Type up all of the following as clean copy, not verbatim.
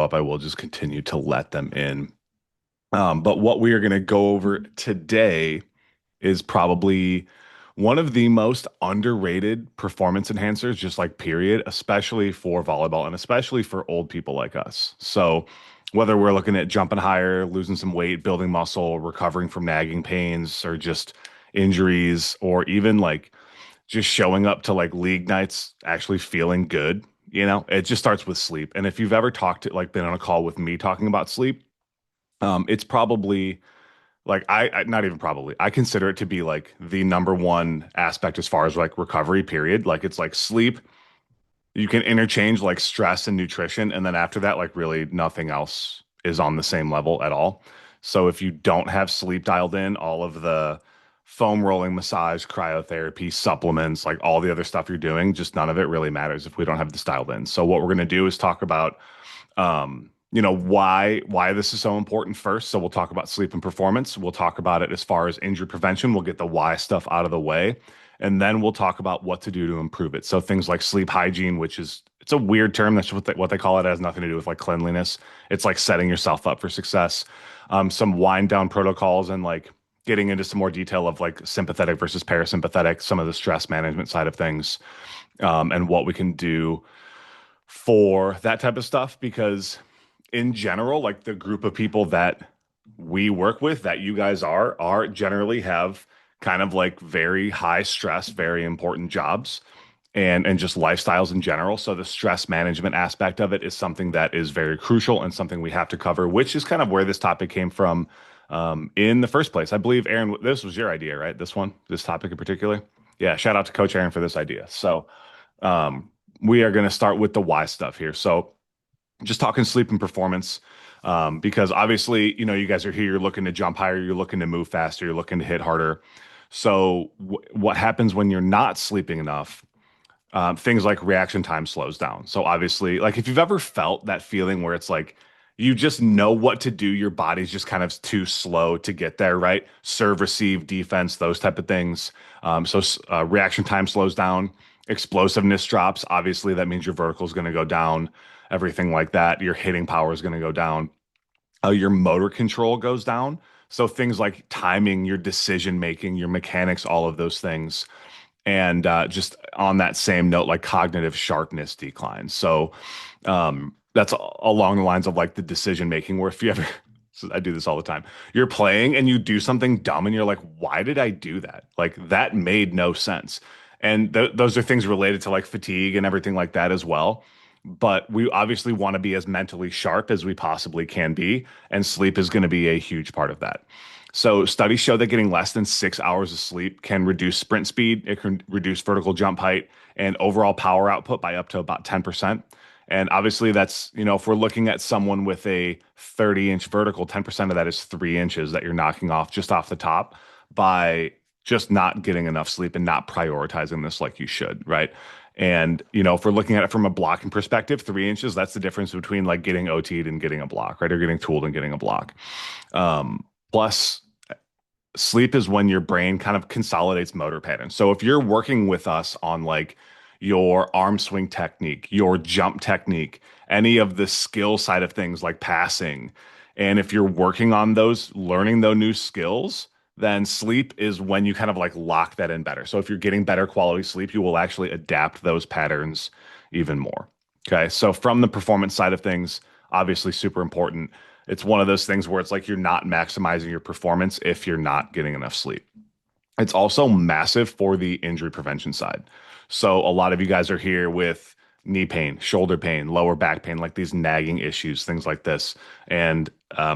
show up, I will just continue to let them in. But what we are going to go over today is probably one of the most underrated performance enhancers, just like period, especially for volleyball and especially for old people like us. So, whether we're looking at jumping higher, losing some weight, building muscle, recovering from nagging pains, or just injuries, or even like just showing up to like league nights actually feeling good, it just starts with sleep. And if you've ever talked to like been on a call with me talking about sleep, it's probably like not even probably I consider it to be like the number one aspect as far as like recovery period. Like it's like sleep, you can interchange like stress and nutrition, and then after that like really nothing else is on the same level at all. So if you don't have sleep dialed in, all of the foam rolling massage, cryotherapy, supplements, like all the other stuff you're doing, just none of it really matters if we don't have this dialed in. So what we're going to do is talk about why this is so important first. So we'll talk about sleep and performance. We'll talk about it as far as injury prevention. We'll get the why stuff out of the way. And then we'll talk about what to do to improve it. So things like sleep hygiene, which is it's a weird term. That's what they call it. It has nothing to do with like cleanliness. It's like setting yourself up for success. Some wind down protocols and like getting into some more detail of like sympathetic versus parasympathetic, some of the stress management side of things, and what we can do for that type of stuff. Because in general, like the group of people that we work with, that you guys are generally have kind of like very high stress, very important jobs and just lifestyles in general. So the stress management aspect of it is something that is very crucial and something we have to cover, which is kind of where this topic came from in the first place. I believe, Aaron, this was your idea, right? This topic in particular. Yeah, shout out to Coach Aaron for this idea. So we are going to start with the why stuff here. So just talking sleep and performance, because obviously, you guys are here, you're looking to jump higher, you're looking to move faster, you're looking to hit harder. So what happens when you're not sleeping enough? Things like reaction time slows down. So obviously, like if you've ever felt that feeling where it's like you just know what to do, your body's just kind of too slow to get there, right? Serve, receive, defense, those type of things. Reaction time slows down, explosiveness drops. Obviously, that means your vertical is going to go down, everything like that. Your hitting power is going to go down. Your motor control goes down. So things like timing, your decision making, your mechanics, all of those things. And just on that same note, like cognitive sharpness declines. So that's along the lines of like the decision making, where if you ever, so I do this all the time, you're playing and you do something dumb and you're like, why did I do that? Like that made no sense. And those are things related to like fatigue and everything like that as well. But we obviously want to be as mentally sharp as we possibly can be, and sleep is going to be a huge part of that. So studies show that getting less than 6 hours of sleep can reduce sprint speed, it can reduce vertical jump height, and overall power output by up to about 10%. And obviously, that's, if we're looking at someone with a 30-inch vertical, 10% of that is 3 inches that you're knocking off just off the top by just not getting enough sleep and not prioritizing this like you should, right? And, if we're looking at it from a blocking perspective, 3 inches, that's the difference between like getting OT'd and getting a block, right? Or getting tooled and getting a block. Plus, sleep is when your brain kind of consolidates motor patterns. So if you're working with us on like your arm swing technique, your jump technique, any of the skill side of things like passing, and if you're working on those, learning those new skills, then sleep is when you kind of like lock that in better. So if you're getting better quality sleep, you will actually adapt those patterns even more. Okay. So from the performance side of things, obviously super important. It's one of those things where it's like you're not maximizing your performance if you're not getting enough sleep. It's also massive for the injury prevention side. So a lot of you guys are here with knee pain, shoulder pain, lower back pain, like these nagging issues, things like this. And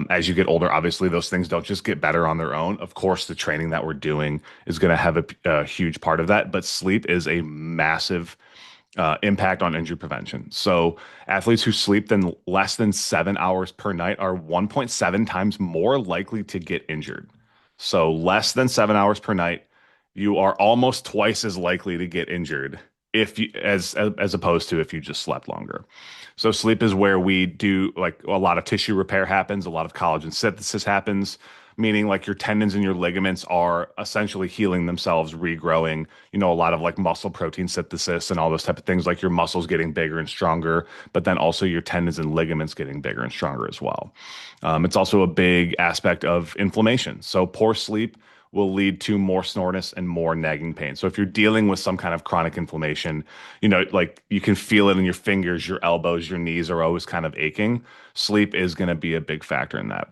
as you get older, obviously those things don't just get better on their own. Of course, the training that we're doing is going to have a huge part of that, but sleep is a massive impact on injury prevention. So athletes who sleep than less than 7 hours per night are 1.7 times more likely to get injured. So less than 7 hours per night, you are almost twice as likely to get injured if you as opposed to if you just slept longer. So sleep is where we do like a lot of tissue repair happens, a lot of collagen synthesis happens, meaning like your tendons and your ligaments are essentially healing themselves, regrowing, a lot of like muscle protein synthesis and all those type of things, like your muscles getting bigger and stronger, but then also your tendons and ligaments getting bigger and stronger as well. It's also a big aspect of inflammation. So poor sleep will lead to more soreness and more nagging pain. So if you're dealing with some kind of chronic inflammation, like you can feel it in your fingers, your elbows, your knees are always kind of aching. Sleep is going to be a big factor in that.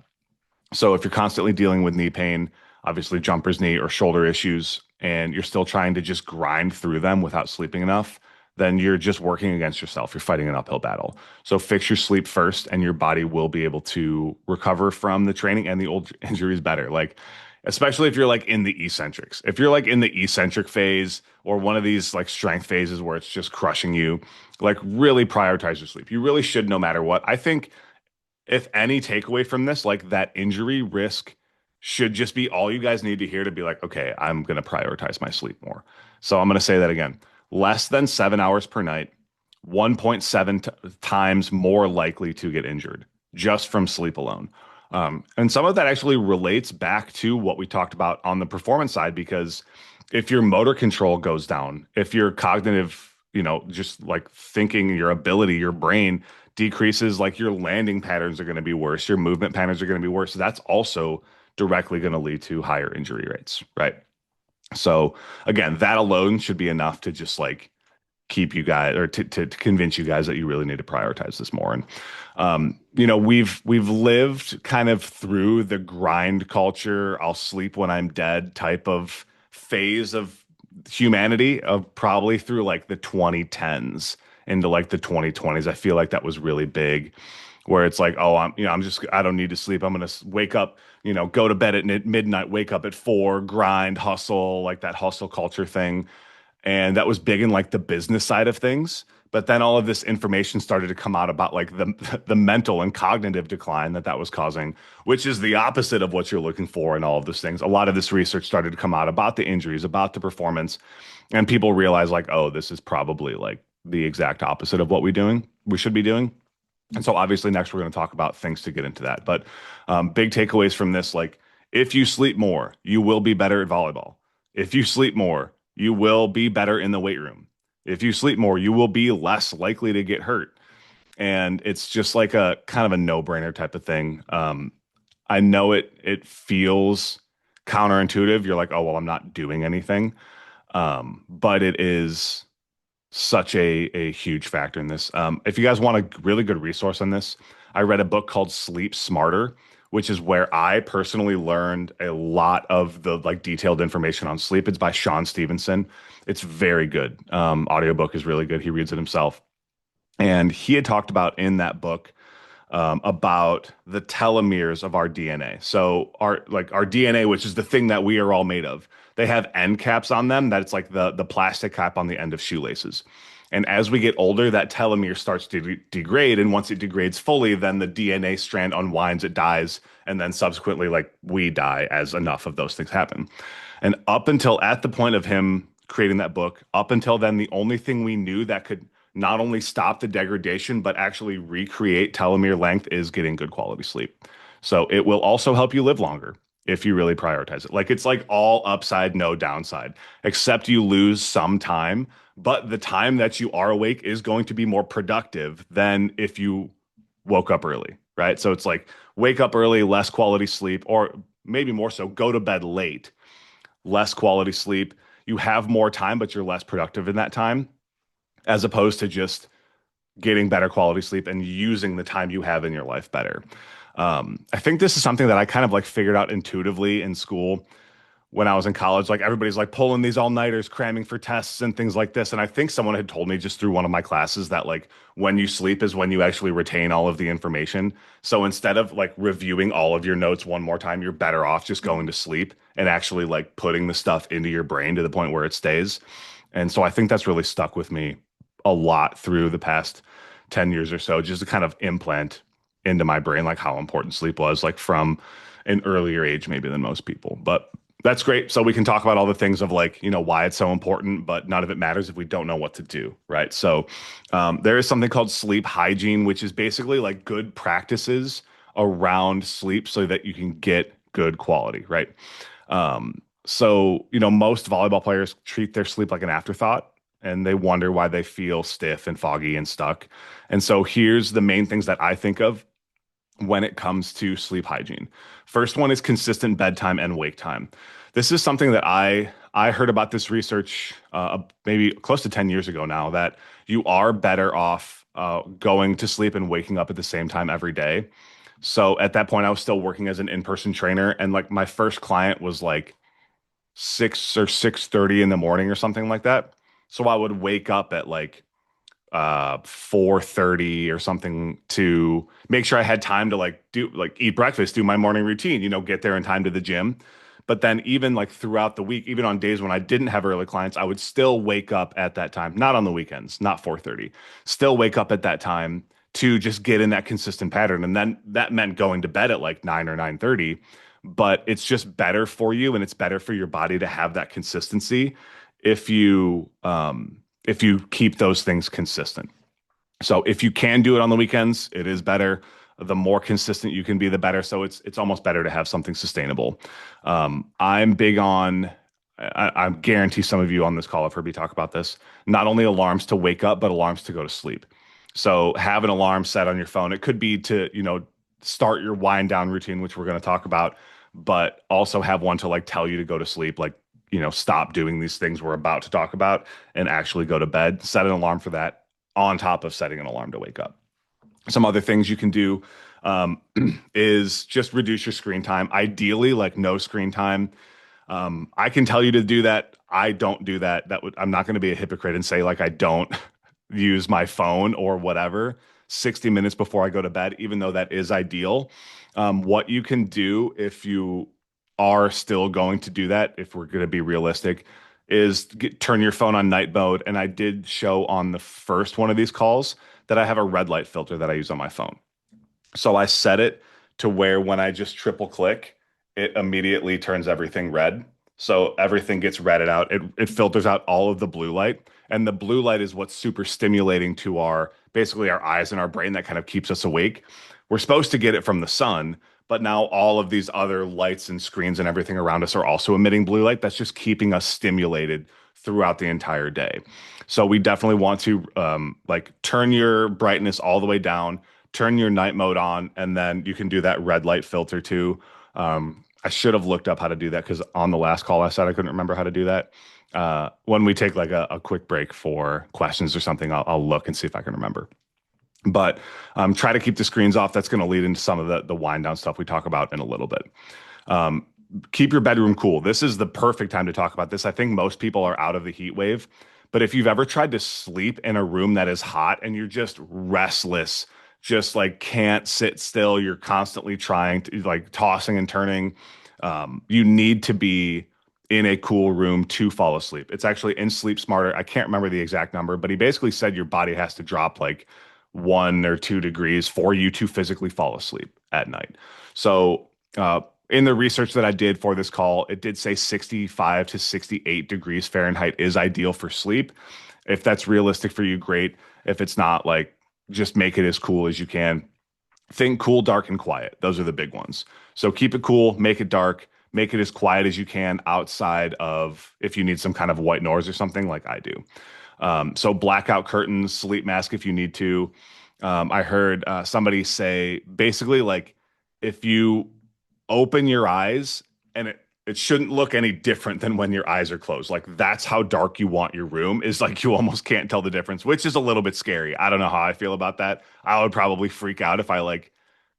So if you're constantly dealing with knee pain, obviously jumper's knee or shoulder issues, and you're still trying to just grind through them without sleeping enough, then you're just working against yourself. You're fighting an uphill battle. So fix your sleep first, and your body will be able to recover from the training and the old injuries better. Like, especially if you're like in the eccentrics. If you're like in the eccentric phase or one of these like strength phases where it's just crushing you, like really prioritize your sleep. You really should no matter what. I think if any takeaway from this, like that injury risk should just be all you guys need to hear to be like, okay, I'm going to prioritize my sleep more. So I'm going to say that again. Less than 7 hours per night, 1.7 times more likely to get injured just from sleep alone. And some of that actually relates back to what we talked about on the performance side, because if your motor control goes down, if your cognitive, just like thinking, your ability, your brain decreases, like your landing patterns are going to be worse, your movement patterns are going to be worse. That's also directly going to lead to higher injury rates, right? So again, that alone should be enough to just like keep you guys or to convince you guys that you really need to prioritize this more. And we've lived kind of through the grind culture, I'll sleep when I'm dead type of phase of humanity, of probably through like the 2010s into like the 2020s. I feel like that was really big, where it's like, oh, I don't need to sleep. I'm gonna wake up, go to bed at midnight, wake up at 4, grind, hustle, like that hustle culture thing. And that was big in like the business side of things. But then all of this information started to come out about like the mental and cognitive decline that was causing, which is the opposite of what you're looking for in all of those things. A lot of this research started to come out about the injuries, about the performance, and people realize like, oh, this is probably like the exact opposite of what we should be doing. And so obviously next we're going to talk about things to get into that. But big takeaways from this, like if you sleep more, you will be better at volleyball. If you sleep more, you will be better in the weight room. If you sleep more, you will be less likely to get hurt. And it's just like a kind of a no-brainer type of thing. I know it feels counterintuitive. You're like, oh, well, I'm not doing anything. But it is such a huge factor in this. If you guys want a really good resource on this, I read a book called Sleep Smarter, which is where I personally learned a lot of the like detailed information on sleep. It's by Sean Stevenson. It's very good. Audiobook is really good. He reads it himself. And he had talked about in that book about the telomeres of our DNA. So our DNA, which is the thing that we are all made of, they have end caps on them. That it's like the plastic cap on the end of shoelaces. And as we get older, that telomere starts to degrade. And once it degrades fully, then the DNA strand unwinds, it dies. And then subsequently, like we die as enough of those things happen. And up until at the point of him creating that book, up until then, the only thing we knew that could not only stop the degradation, but actually recreate telomere length is getting good quality sleep. So it will also help you live longer if you really prioritize it. Like it's like all upside, no downside, except you lose some time, but the time that you are awake is going to be more productive than if you woke up early, right? So it's like wake up early, less quality sleep, or maybe more so, go to bed late, less quality sleep. You have more time, but you're less productive in that time, as opposed to just getting better quality sleep and using the time you have in your life better. I think this is something that I kind of like figured out intuitively in school when I was in college. Like everybody's like pulling these all-nighters, cramming for tests and things like this. And I think someone had told me just through one of my classes that like when you sleep is when you actually retain all of the information. So instead of like reviewing all of your notes one more time, you're better off just going to sleep and actually like putting the stuff into your brain to the point where it stays. And so I think that's really stuck with me a lot through the past 10 years or so, just to kind of implant into my brain like how important sleep was, like from an earlier age maybe than most people. But that's great. So we can talk about all the things of like, why it's so important, but none of it matters if we don't know what to do, right? So there is something called sleep hygiene, which is basically like good practices around sleep so that you can get good quality, right? So, most volleyball players treat their sleep like an afterthought and they wonder why they feel stiff and foggy and stuck. And so here's the main things that I think of when it comes to sleep hygiene. First one is consistent bedtime and wake time. This is something that I heard about this research maybe close to 10 years ago now that you are better off going to sleep and waking up at the same time every day. So at that point, I was still working as an in-person trainer, and like my first client was like 6 or 6:30 in the morning or something like that. So I would wake up at like 4:30 or something to make sure I had time to like do like eat breakfast, do my morning routine, get there in time to the gym. But then even like throughout the week, even on days when I didn't have early clients, I would still wake up at that time, not on the weekends, not 4:30, still wake up at that time to just get in that consistent pattern. And then that meant going to bed at like 9 or 9:30, but it's just better for you and it's better for your body to have that consistency if you keep those things consistent. So if you can do it on the weekends, it is better. The more consistent you can be, the better. So it's almost better to have something sustainable. I'm big on. I guarantee some of you on this call have heard me talk about this. Not only alarms to wake up, but alarms to go to sleep. So have an alarm set on your phone. It could be to start your wind down routine, which we're going to talk about, but also have one to like tell you to go to sleep, like stop doing these things we're about to talk about and actually go to bed. Set an alarm for that on top of setting an alarm to wake up. Some other things you can do is just reduce your screen time. Ideally, like no screen time. I can tell you to do that. I don't do that. I'm not going to be a hypocrite and say like I don't use my phone or whatever 60 minutes before I go to bed, even though that is ideal. What you can do if you are still going to do that, if we're going to be realistic, is turn your phone on night mode. And I did show on the first one of these calls that I have a red light filter that I use on my phone. So I set it to where when I just triple click, it immediately turns everything red. So everything gets redded out. It filters out all of the blue light. And the blue light is what's super stimulating to basically our eyes and our brain that kind of keeps us awake. We're supposed to get it from the sun, but now all of these other lights and screens and everything around us are also emitting blue light. That's just keeping us stimulated throughout the entire day. So we definitely want to like turn your brightness all the way down, turn your night mode on, and then you can do that red light filter too. I should have looked up how to do that because on the last call I said I couldn't remember how to do that. When we take like a quick break for questions or something, I'll look and see if I can remember. But try to keep the screens off. That's going to lead into some of the wind down stuff we talk about in a little bit. Keep your bedroom cool. This is the perfect time to talk about this. I think most people are out of the heat wave, but if you've ever tried to sleep in a room that is hot and you're just restless, just like can't sit still, you're constantly trying to like tossing and turning, you need to be in a cool room to fall asleep. It's actually in Sleep Smarter. I can't remember the exact number, but he basically said your body has to drop like 1 or 2 degrees for you to physically fall asleep at night. So, in the research that I did for this call, it did say 65 to 68 degrees Fahrenheit is ideal for sleep. If that's realistic for you, great. If it's not, like just make it as cool as you can. Think cool, dark, and quiet. Those are the big ones. So keep it cool, make it dark, make it as quiet as you can outside of if you need some kind of white noise or something like I do. So blackout curtains, sleep mask if you need to. I heard somebody say basically like if you open your eyes and it shouldn't look any different than when your eyes are closed. Like that's how dark you want your room is like you almost can't tell the difference, which is a little bit scary. I don't know how I feel about that. I would probably freak out if I like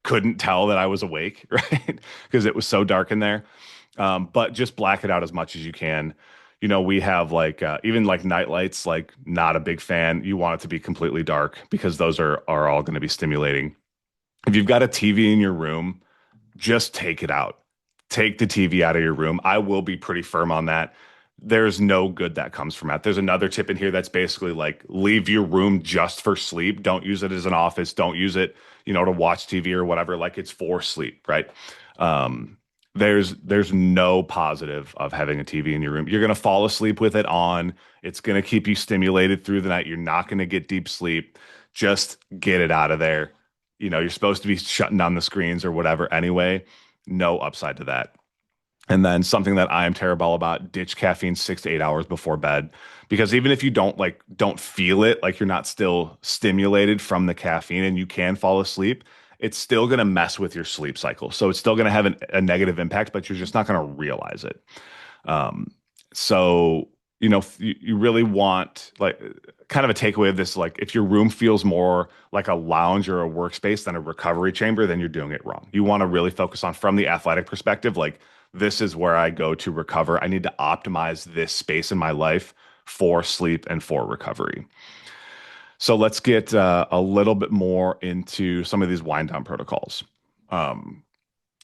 couldn't tell that I was awake, right? Because it was so dark in there. But just black it out as much as you can. We have like even like night lights, like not a big fan. You want it to be completely dark because those are all going to be stimulating. If you've got a TV in your room, just take it out. Take the TV out of your room. I will be pretty firm on that. There's no good that comes from that. There's another tip in here that's basically like leave your room just for sleep. Don't use it as an office. Don't use it, to watch TV or whatever. Like it's for sleep, right? There's no positive of having a TV in your room. You're going to fall asleep with it on. It's going to keep you stimulated through the night. You're not going to get deep sleep. Just get it out of there. You're supposed to be shutting down the screens or whatever anyway. no upside to that. And then something that I am terrible about, ditch caffeine 6 to 8 hours before bed. Because even if you don't feel it, like you're not still stimulated from the caffeine and you can fall asleep, it's still going to mess with your sleep cycle. So it's still going to have a negative impact, but you're just not going to realize it. Um, so, you really want like kind of a takeaway of this, like if your room feels more like a lounge or a workspace than a recovery chamber, then you're doing it wrong. You want to really focus on from the athletic perspective, like this is where I go to recover. I need to optimize this space in my life for sleep and for recovery. So let's get a little bit more into some of these wind down protocols. Um,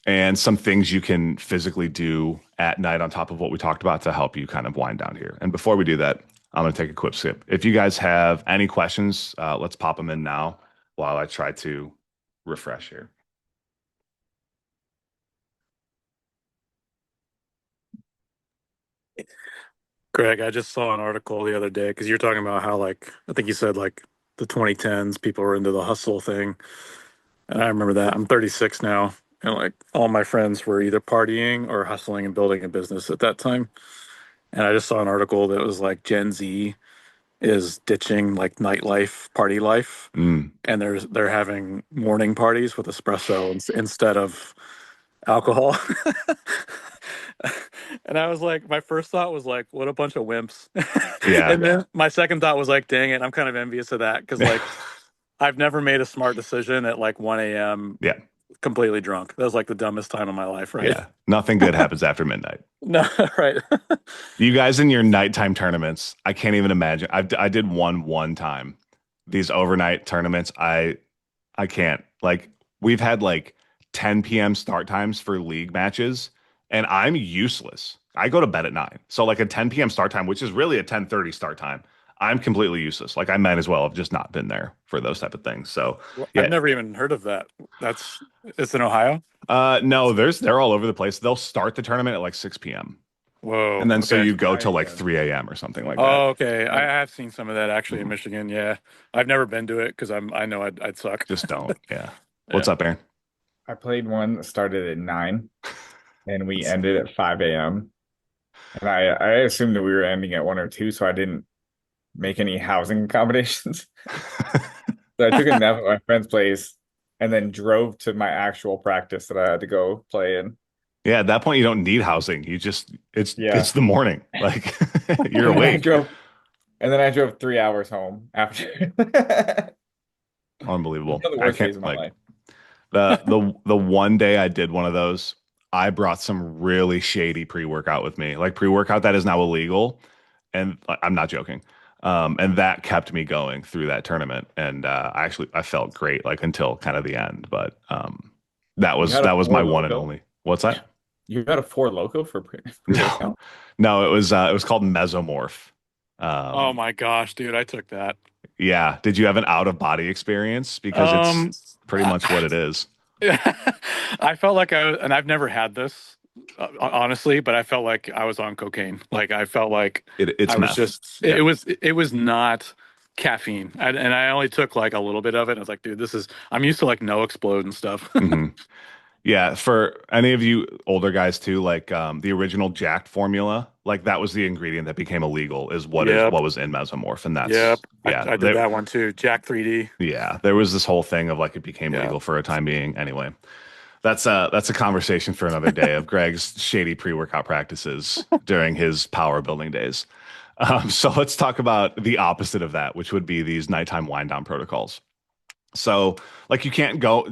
and some things you can physically do at night on top of what we talked about to help you kind of wind down here. And before we do that, I'm going to take a quick skip. If you guys have any questions, let's pop them in now while I try to refresh here. Greg, I just saw an article the other day because you're talking about how, like, I think you said, like, the 2010s, people were into the hustle thing. And I remember that. I'm 36 now. And, like, all my friends were either partying or hustling and building a business at that time. And I just saw an article that was like Gen Z is ditching, like, nightlife, party life. Mm, And they're having morning parties with espresso instead of alcohol. And I was like, my first thought was like, what a bunch of wimps. yeah. And then my second thought was like, dang it, I'm kind of envious of that because like I've never made a smart decision at like 1 a.m. Yeah. completely drunk. That was like the dumbest time of my life, right? Yeah. Nothing good happens after midnight. No, right. You guys in your nighttime tournaments, I can't even imagine. I did one time. These overnight tournaments, I can't. Like we've had like 10 p.m. start times for league matches, and I'm useless. I go to bed at 9. So like a 10 p.m. start time, which is really a 10:30 start time, I'm completely useless. Like I might as well have just not been there for those type of things. So Well, I've yeah. never even heard of that. That's it's in Ohio. No, they're all over the place. They'll start the tournament at like 6 p.m. And Whoa. then so Okay. you go till Nice. like 3 a.m. or something like that. Oh, okay. I I have seen some of that actually in Mhm. Michigan. Yeah, I've never been to it because I know I'd suck. Just don't. Yeah. What's Yeah. up, Aaron? I played one that started at 9 and we ended at 5 a.m. And I assumed that we were ending at 1 or 2, so I didn't make any housing accommodations. So I took a nap at my friend's place and then drove to my actual practice that I had to go play in. Yeah, at that point you don't need housing. You just it's Yeah. the morning. Like you're And then I awake. drove and then I drove 3 hours home after. One Unbelievable. of the I worst can't days of my like life. the one day I did one of those, I brought some really shady pre-workout with me. Like pre-workout that is now illegal, and I'm not joking. And that kept me going through that tournament. And I felt great like until kind of the end. But that You was had a that was my four one and loco? only. What's that? You had a four loco for No, pre-workout? no, it was called Mesomorph. Oh Um, my gosh, dude, I took that. yeah. Did you have an out of body experience? Because it's Um, pretty much what it is. I felt like and I've never had this, honestly, but I felt like I was on cocaine. Like I felt like I It's was meth. just, Yeah. it was not caffeine. And I only took like a little bit of it. And I was like, dude, I'm used to like no explode and stuff. hmm Yeah, for any of you older guys too, like the original Jacked formula, like that was the ingredient that became illegal, is Yep. what was in Mesomorph, and that's Yep. yeah, I did there that one too. Jack 3D. yeah, there was this whole thing of like it became Yeah. legal for a time being. Anyway, that's a conversation for another day of Greg's shady pre-workout practices during his power building days. So let's talk about the opposite of that, which would be these nighttime wind down protocols. So like you can't go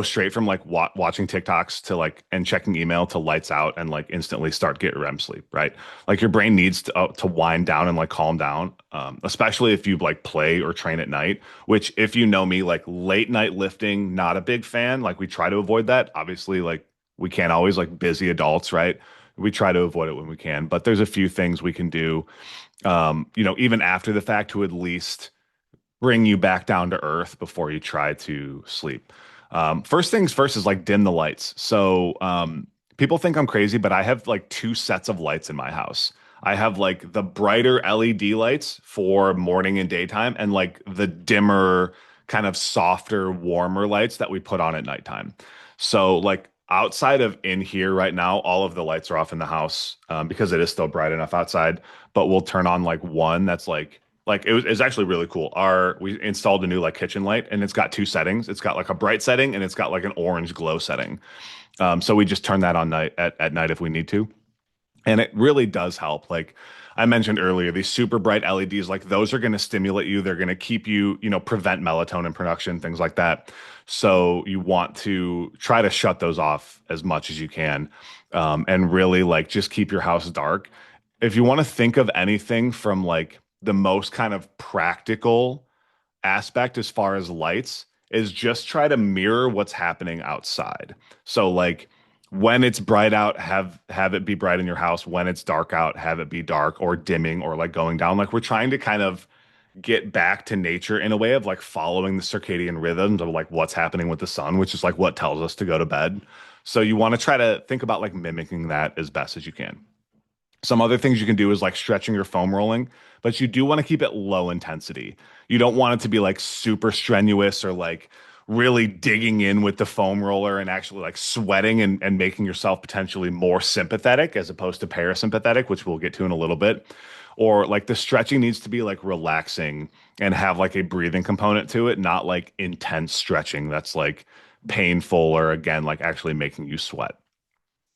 straight from like watching TikToks to like and checking email to lights out and like instantly start get REM sleep, right? Like your brain needs to wind down and like calm down, especially if you like play or train at night. Which if you know me, like late night lifting, not a big fan. Like we try to avoid that. Obviously, like we can't always like busy adults, right? We try to avoid it when we can, but there's a few things we can do, even after the fact to at least bring you back down to earth before you try to sleep. First things first is like dim the lights. So people think I'm crazy, but I have like two sets of lights in my house. I have like the brighter LED lights for morning and daytime, and like the dimmer, kind of softer, warmer lights that we put on at nighttime. So like outside of in here right now, all of the lights are off in the house because it is still bright enough outside. But we'll turn on like one that's like it's actually really cool. We installed a new like kitchen light and it's got two settings. It's got like a bright setting and it's got like an orange glow setting. So we just turn that on at night if we need to. And it really does help. Like I mentioned earlier, these super bright LEDs, like those are going to stimulate you. They're going to keep you, prevent melatonin production, things like that. So you want to try to shut those off as much as you can, and really like just keep your house dark. If you want to think of anything from like the most kind of practical aspect as far as lights, is just try to mirror what's happening outside. So like when it's bright out, have it be bright in your house. When it's dark out, have it be dark or dimming or like going down. Like we're trying to kind of get back to nature in a way of like following the circadian rhythms of like what's happening with the sun, which is like what tells us to go to bed. So you want to try to think about like mimicking that as best as you can. Some other things you can do is like stretching your foam rolling, but you do want to keep it low intensity. You don't want it to be like super strenuous or like really digging in with the foam roller and actually like sweating and making yourself potentially more sympathetic as opposed to parasympathetic, which we'll get to in a little bit. Or like the stretching needs to be like relaxing and have like a breathing component to it, not like intense stretching that's like painful or again, like actually making you sweat.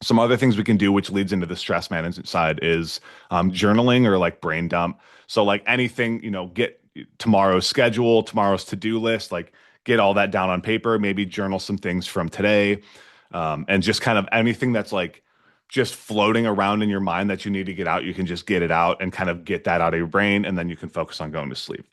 Some other things we can do, which leads into the stress management side, is journaling or like brain dump. So like anything, get tomorrow's schedule, tomorrow's to-do list, like get all that down on paper, maybe journal some things from today, and just kind of anything that's like just floating around in your mind that you need to get out, you can just get it out and kind of get that out of your brain, and then you can focus on going to sleep.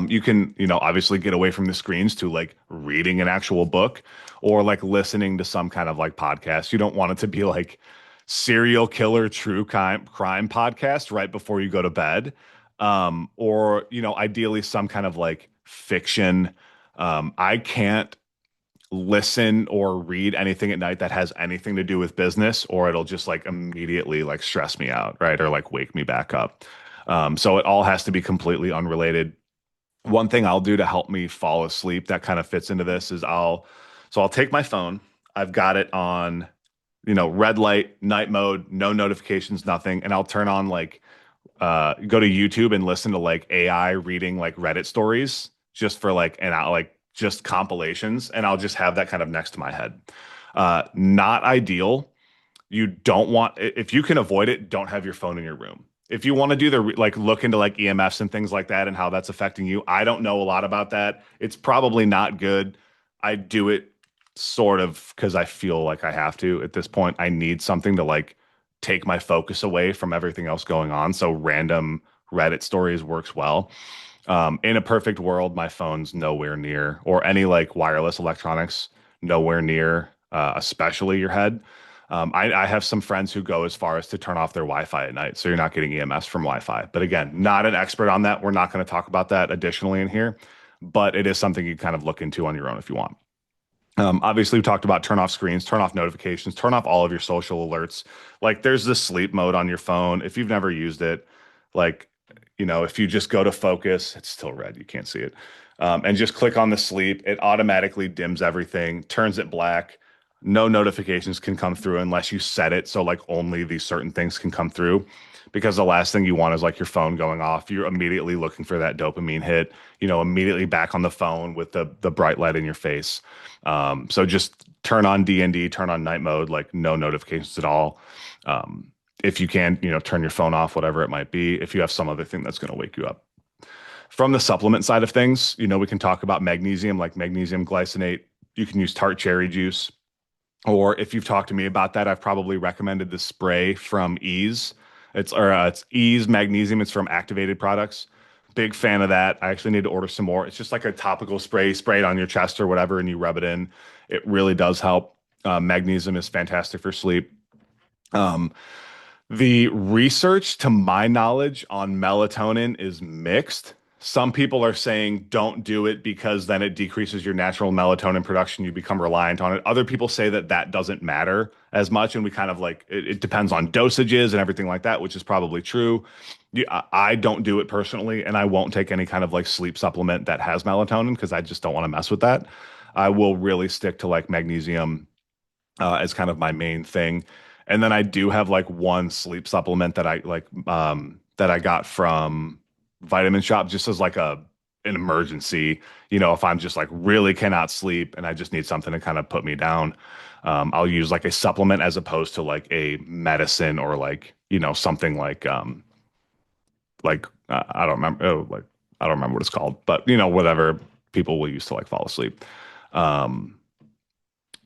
You can, obviously get away from the screens to like reading an actual book or like listening to some kind of like podcast. You don't want it to be like serial killer true crime podcast right before you go to bed. Or, ideally some kind of like fiction. I can't listen or read anything at night that has anything to do with business, or it'll just like immediately like stress me out, right? Or like wake me back up. So it all has to be completely unrelated. One thing I'll do to help me fall asleep that kind of fits into this is I'll take my phone. I've got it on, red light, night mode, no notifications, nothing. And I'll turn on like, go to YouTube and listen to like AI reading like Reddit stories just for like, and I like just compilations. And I'll just have that kind of next to my head. Not ideal. You don't want, if you can avoid it, don't have your phone in your room. If you want to do the like look into like EMFs and things like that and how that's affecting you, I don't know a lot about that. It's probably not good. I do it sort of because I feel like I have to at this point. I need something to like take my focus away from everything else going on. So random Reddit stories works well. In a perfect world, my phone's nowhere near, or any like wireless electronics, nowhere near, especially your head. I have some friends who go as far as to turn off their Wi-Fi at night, so you're not getting EMS from Wi-Fi. But again, not an expert on that. We're not going to talk about that additionally in here, but it is something you kind of look into on your own if you want. Obviously, we talked about turn off screens, turn off notifications, turn off all of your social alerts. Like there's this sleep mode on your phone. If you've never used it, like, if you just go to focus, it's still red. You can't see it. And just click on the sleep. It automatically dims everything, turns it black. No notifications can come through unless you set it so like only these certain things can come through. Because the last thing you want is like your phone going off. You're immediately looking for that dopamine hit, immediately back on the phone with the bright light in your face. So just turn on DND, turn on night mode, like no notifications at all. If you can, turn your phone off, whatever it might be, if you have some other thing that's going to wake you up. From the supplement side of things, we can talk about magnesium, like magnesium glycinate. You can use tart cherry juice. Or if you've talked to me about that, I've probably recommended the spray from Ease. It's Ease Magnesium. It's from Activated Products. Big fan of that. I actually need to order some more. It's just like a topical spray, spray it on your chest or whatever, and you rub it in. It really does help. Magnesium is fantastic for sleep. The research, to my knowledge, on melatonin is mixed. Some people are saying don't do it because then it decreases your natural melatonin production. You become reliant on it. Other people say that that doesn't matter as much. And we kind of like, it depends on dosages and everything like that, which is probably true. I don't do it personally, and I won't take any kind of like sleep supplement that has melatonin because I just don't want to mess with that. I will really stick to like magnesium as kind of my main thing. And then I do have like one sleep supplement that I like that I got from Vitamin Shop just as like a an emergency. If I'm just like really cannot sleep and I just need something to kind of put me down, I'll use like a supplement as opposed to like a medicine or like something like I don't remember like I don't remember what it's called, but whatever people will use to like fall asleep. Um,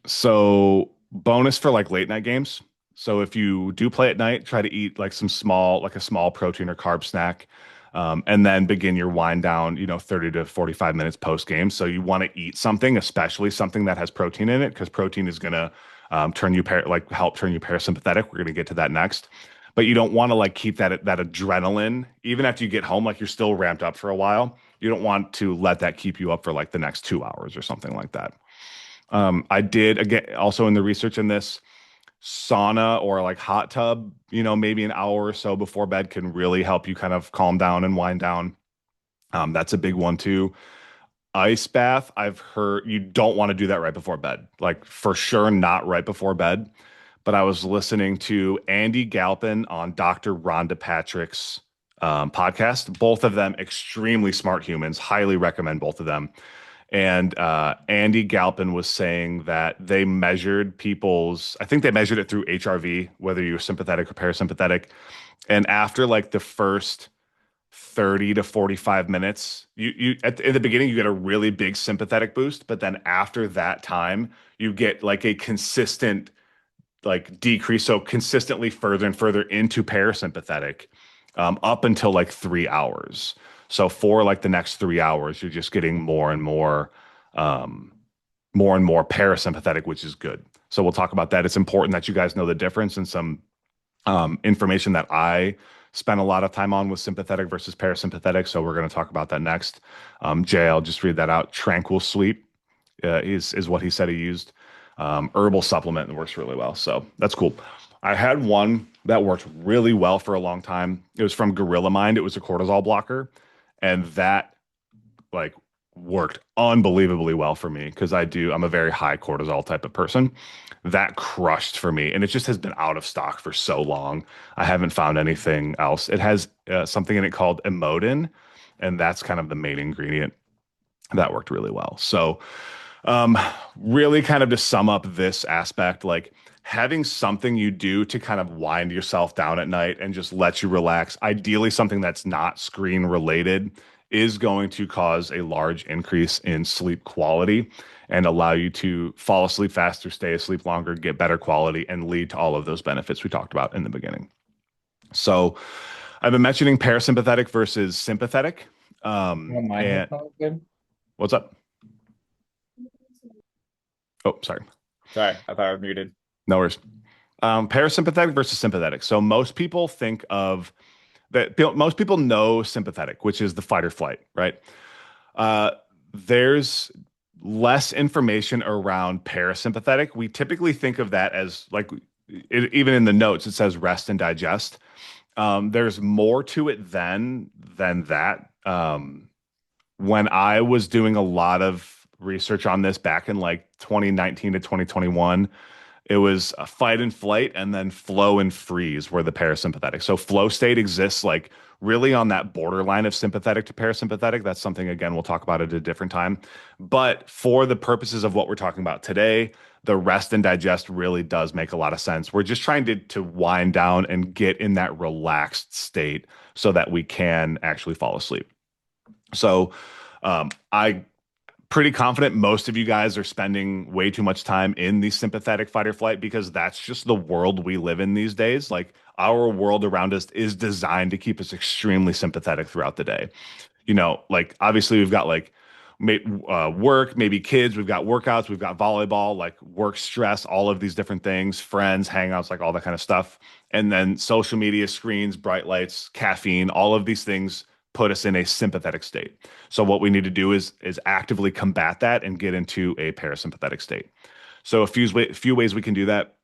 so bonus for like late night games. So if you do play at night, try to eat like like a small protein or carb snack, and then begin your wind down, 30 to 45 minutes post game. So you want to eat something, especially something that has protein in it, because protein is gonna like help turn you parasympathetic. We're gonna get to that next. But you don't want to like keep that adrenaline even after you get home, like you're still ramped up for a while. You don't want to let that keep you up for like the next 2 hours or something like that. I did again also in the research in this sauna or like hot tub, maybe an hour or so before bed can really help you kind of calm down and wind down. That's a big one too. Ice bath, I've heard you don't want to do that right before bed, like for sure not right before bed. But I was listening to Andy Galpin on Dr. Rhonda Patrick's podcast. Both of them extremely smart humans. Highly recommend both of them. And Andy Galpin was saying that they measured I think they measured it through HRV, whether you're sympathetic or parasympathetic. And after like the first 30 to 45 minutes, in the beginning, you get a really big sympathetic boost. But then after that time, you get like a consistent like decrease. So consistently further and further into parasympathetic up until like 3 hours. So for like the next 3 hours, you're just getting more and more parasympathetic, which is good. So we'll talk about that. It's important that you guys know the difference and some information that I spent a lot of time on with sympathetic versus parasympathetic. So we're going to talk about that next. Jay, I'll just read that out. Tranquil sleep is what he said he used. Herbal supplement that works really well. So that's cool. I had one that worked really well for a long time. It was from Gorilla Mind. It was a cortisol blocker, and that like worked unbelievably well for me because I'm a very high cortisol type of person. That crushed for me, and it just has been out of stock for so long. I haven't found anything else. It has something in it called emodin, and that's kind of the main ingredient that worked really well. So um, really kind of to sum up this aspect, like having something you do to kind of wind yourself down at night and just let you relax, ideally something that's not screen related, is going to cause a large increase in sleep quality and allow you to fall asleep faster, stay asleep longer, get better quality, and lead to all of those benefits we talked about in the beginning. So I've been mentioning parasympathetic versus sympathetic. My And headphones good? what's up? Oh, sorry. Sorry, I thought I was muted. No worries. Parasympathetic versus sympathetic. So most people think of that. Most people know sympathetic, which is the fight or flight, right? Uh, there's less information around parasympathetic. We typically think of that as like, even in the notes, it says rest and digest. There's more to it than that. When I was doing a lot of research on this back in like 2019 to 2021, it was a fight and flight, and then flow and freeze were the parasympathetic. So flow state exists like really on that borderline of sympathetic to parasympathetic. That's something, again, we'll talk about at a different time. But for the purposes of what we're talking about today, the rest and digest really does make a lot of sense. We're just trying to wind down and get in that relaxed state so that we can actually fall asleep. So I pretty confident most of you guys are spending way too much time in the sympathetic fight or flight because that's just the world we live in these days. Like our world around us is designed to keep us extremely sympathetic throughout the day. Like obviously we've got like work, maybe kids, we've got workouts, we've got volleyball, like work stress, all of these different things, friends, hangouts, like all that kind of stuff. And then social media, screens, bright lights, caffeine, all of these things put us in a sympathetic state. So what we need to do is actively combat that and get into a parasympathetic state. So a few ways we can do that.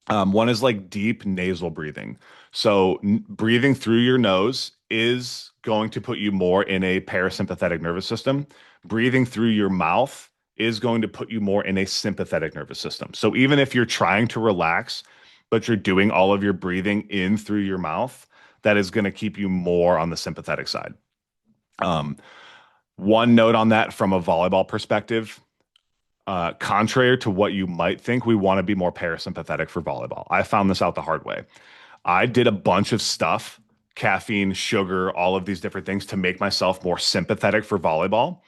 One is like deep nasal breathing. So breathing through your nose is going to put you more in a parasympathetic nervous system. Breathing through your mouth is going to put you more in a sympathetic nervous system. So even if you're trying to relax, but you're doing all of your breathing in through your mouth, that is going to keep you more on the sympathetic side. Um, One note on that from a volleyball perspective, contrary to what you might think, we want to be more parasympathetic for volleyball. I found this out the hard way. I did a bunch of stuff, caffeine, sugar, all of these different things to make myself more sympathetic for volleyball.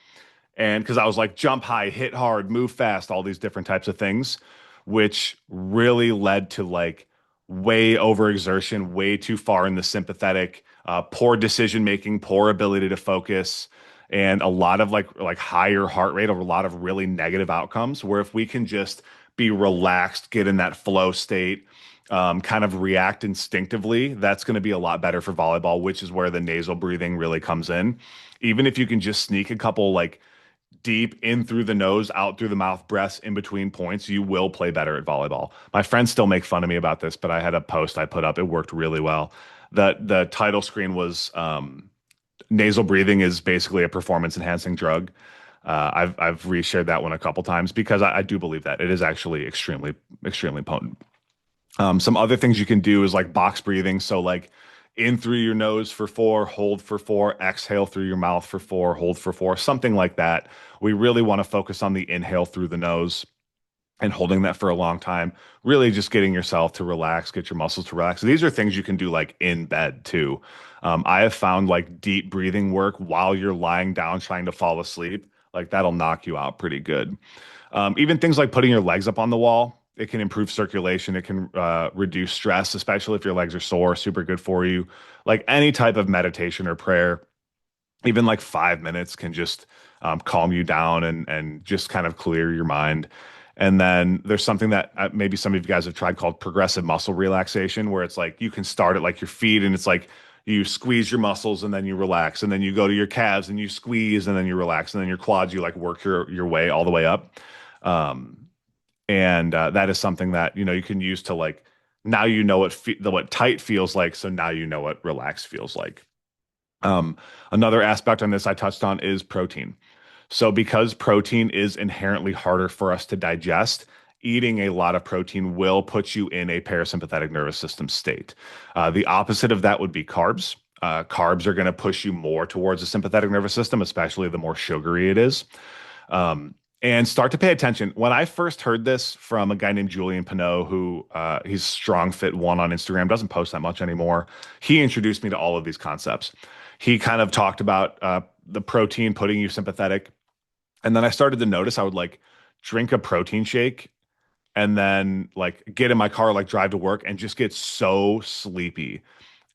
And because I was like, jump high, hit hard, move fast, all these different types of things, which really led to like way overexertion, way too far in the sympathetic, poor decision making, poor ability to focus, and a lot of like higher heart rate over a lot of really negative outcomes. Where if we can just be relaxed, get in that flow state, kind of react instinctively, that's going to be a lot better for volleyball, which is where the nasal breathing really comes in. Even if you can just sneak a couple like deep in through the nose, out through the mouth breaths in between points, you will play better at volleyball. My friends still make fun of me about this, but I had a post I put up. It worked really well. The title screen was nasal breathing is basically a performance enhancing drug. I've reshared that one a couple times because I do believe that it is actually extremely potent. Some other things you can do is like box breathing. So like in through your nose for 4, hold for 4, exhale through your mouth for 4, hold for 4, something like that. We really want to focus on the inhale through the nose and holding that for a long time, really just getting yourself to relax, get your muscles to relax. These are things you can do like in bed too. I have found like deep breathing work while you're lying down trying to fall asleep, like that'll knock you out pretty good. Even things like putting your legs up on the wall, it can improve circulation. It can reduce stress, especially if your legs are sore, super good for you. Like any type of meditation or prayer, even like 5 minutes can just calm you down and just kind of clear your mind. And then there's something that maybe some of you guys have tried called progressive muscle relaxation, where it's like you can start at like your feet and it's like you squeeze your muscles and then you relax. And then you go to your calves and you squeeze and then you relax. And then your quads, you like work your way all the way up. Um, and that is something that, you know, you can use to like, now you know what tight feels like. So now you know what relaxed feels like. Another aspect on this I touched on is protein. So, because protein is inherently harder for us to digest, eating a lot of protein will put you in a parasympathetic nervous system state. The opposite of that would be carbs. Carbs are going to push you more towards the sympathetic nervous system, especially the more sugary it is. And start to pay attention. When I first heard this from a guy named Julian Pinot, who he's Strong Fit One on Instagram, doesn't post that much anymore. He introduced me to all of these concepts. He kind of talked about the protein putting you sympathetic. And then I started to notice I would like drink a protein shake and then like get in my car, like drive to work and just get so sleepy.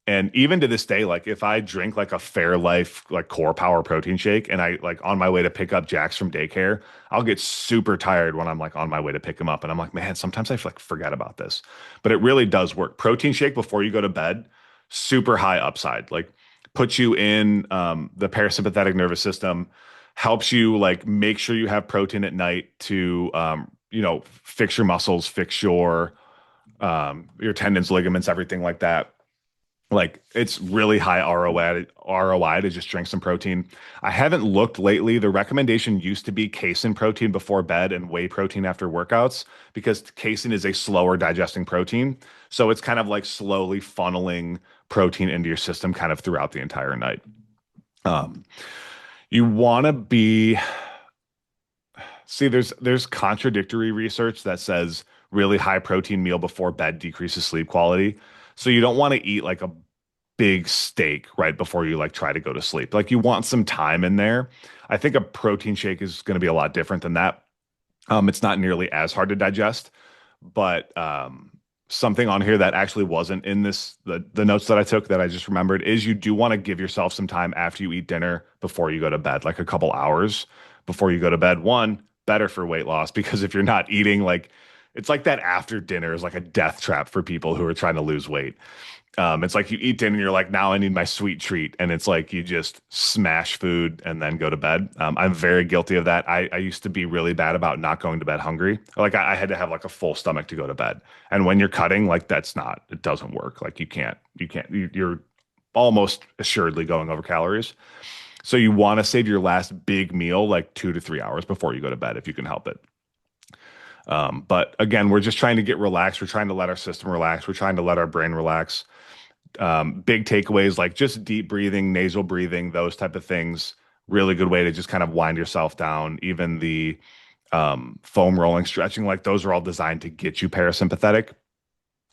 And even to this day, like if I drink like a Fairlife like Core Power protein shake and I like on my way to pick up Jax from daycare, I'll get super tired when I'm like on my way to pick him up. And I'm like, man, sometimes I like forget about this. But it really does work. Protein shake before you go to bed, super high upside. Like puts you in the parasympathetic nervous system, helps you like make sure you have protein at night to you know, fix your muscles, fix your tendons, ligaments, everything like that. Like it's really high ROI to just drink some protein. I haven't looked lately. The recommendation used to be casein protein before bed and whey protein after workouts because casein is a slower digesting protein. So it's kind of like slowly funneling protein into your system kind of throughout the entire night. Um, you want to be See, there's contradictory research that says really high protein meal before bed decreases sleep quality. So you don't want to eat like a big steak right before you like try to go to sleep. Like you want some time in there. I think a protein shake is going to be a lot different than that. It's not nearly as hard to digest, but something on here that actually wasn't in the notes that I took that I just remembered is you do want to give yourself some time after you eat dinner before you go to bed, like a couple hours before you go to bed. One, better for weight loss because if you're not eating like it's like that after dinner is like a death trap for people who are trying to lose weight. It's like you eat dinner and you're like, now I need my sweet treat. And it's like you just smash food and then go to bed. I'm very guilty of that. I used to be really bad about not going to bed hungry. Like I had to have like a full stomach to go to bed. And when you're cutting, like it doesn't work. Like you're almost assuredly going over calories. So you want to save your last big meal like 2 to 3 hours before you go to bed if you can help it. But again, we're just trying to get relaxed. We're trying to let our system relax. We're trying to let our brain relax. Big takeaways like just deep breathing, nasal breathing, those type of things. Really good way to just kind of wind yourself down. Even the foam rolling, stretching, like those are all designed to get you parasympathetic.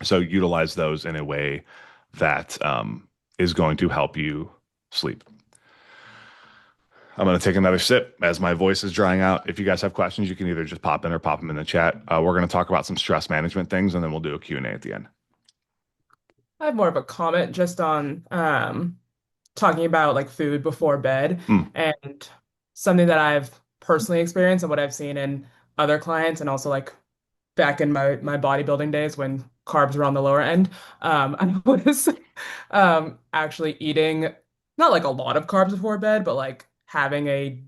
So utilize those in a way that is going to help you sleep. I'm going to take another sip as my voice is drying out. If you guys have questions, you can either just pop in or pop them in the chat. We're going to talk about some stress management things, and then we'll do a Q&A at the end. I have more of a comment just on talking about like food before bed Mm, and something that I've personally experienced and what I've seen in other clients and also like back in my bodybuilding days when carbs were on the lower end. I was actually eating not like a lot of carbs before bed, but like having a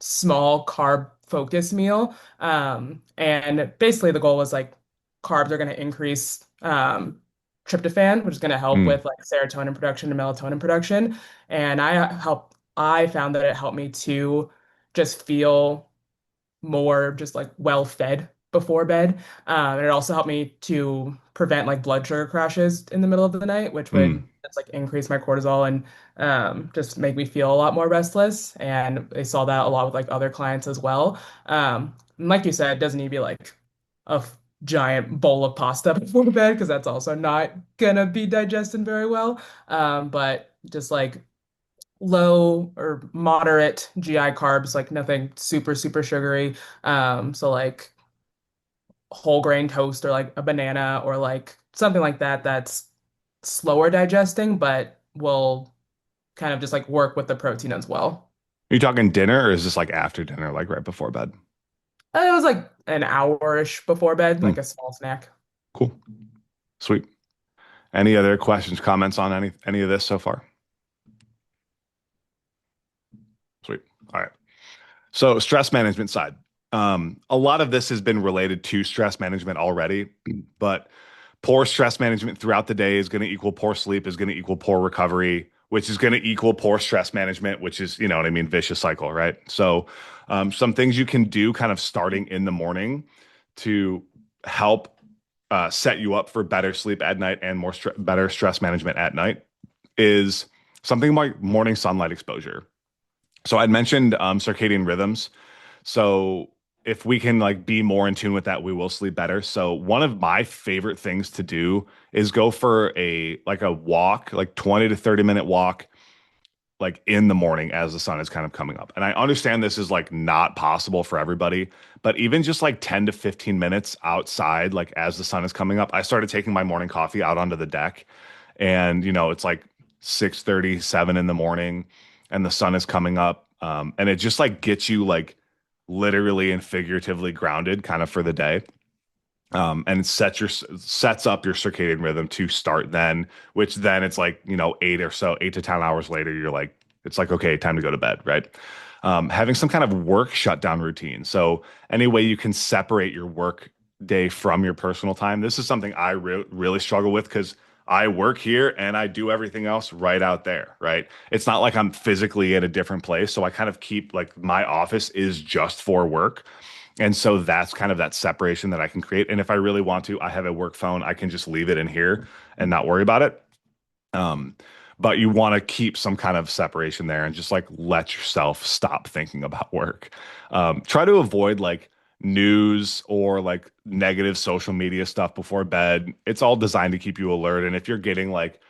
small carb focused meal. And basically the goal was like carbs are going to increase tryptophan, which is going to help mm, with like serotonin production and melatonin production. And I found that it helped me to just feel more just like well fed before bed. And it also helped me to prevent like blood sugar crashes in the middle of the night, which would mm. just like increase my cortisol and just make me feel a lot more restless. And I saw that a lot with like other clients as well. And like you said, it doesn't need to be like giant bowl of pasta before bed because that's also not gonna be digested very well. But just like low or moderate GI carbs, like nothing super, super sugary. So like whole grain toast or like a banana or like something like that that's slower digesting, but will kind of just like work with the protein as well. Are you talking dinner or is this like after dinner, like right before bed? It was like an hour-ish before bed, Mm, like a small snack. cool. Sweet. Any other questions, comments on any of this so far? Sweet. All right. So stress management side. A lot of this has been related to stress management already, but poor stress management throughout the day is going to equal poor sleep, is going to equal poor recovery, which is going to equal poor stress management, which is, you know what I mean, vicious cycle, right? So, some things you can do kind of starting in the morning to help set you up for better sleep at night and better stress management at night is something like morning sunlight exposure. So I'd mentioned circadian rhythms. So if we can like be more in tune with that, we will sleep better. So one of my favorite things to do is go for a walk, like 20 to 30 minute walk, like in the morning as the sun is kind of coming up. And I understand this is like not possible for everybody, but even just like 10 to 15 minutes outside, like as the sun is coming up, I started taking my morning coffee out onto the deck. And it's like 6:37 in the morning and the sun is coming up. And it just like gets you like literally and figuratively grounded kind of for the day. And it sets up your circadian rhythm to start then, which then it's like, 8 to 10 hours later, you're like, it's like, okay, time to go to bed, right? Having some kind of work shutdown routine. So any way you can separate your work day from your personal time. This is something I really struggle with because I work here and I do everything else right out there, right? It's not like I'm physically at a different place. So I kind of keep like my office is just for work. And so that's kind of that separation that I can create. And if I really want to, I have a work phone. I can just leave it in here and not worry about it. Um, but you want to keep some kind of separation there and just like let yourself stop thinking about work. Try to avoid like news or like negative social media stuff before bed. It's all designed to keep you alert. And if you're getting like,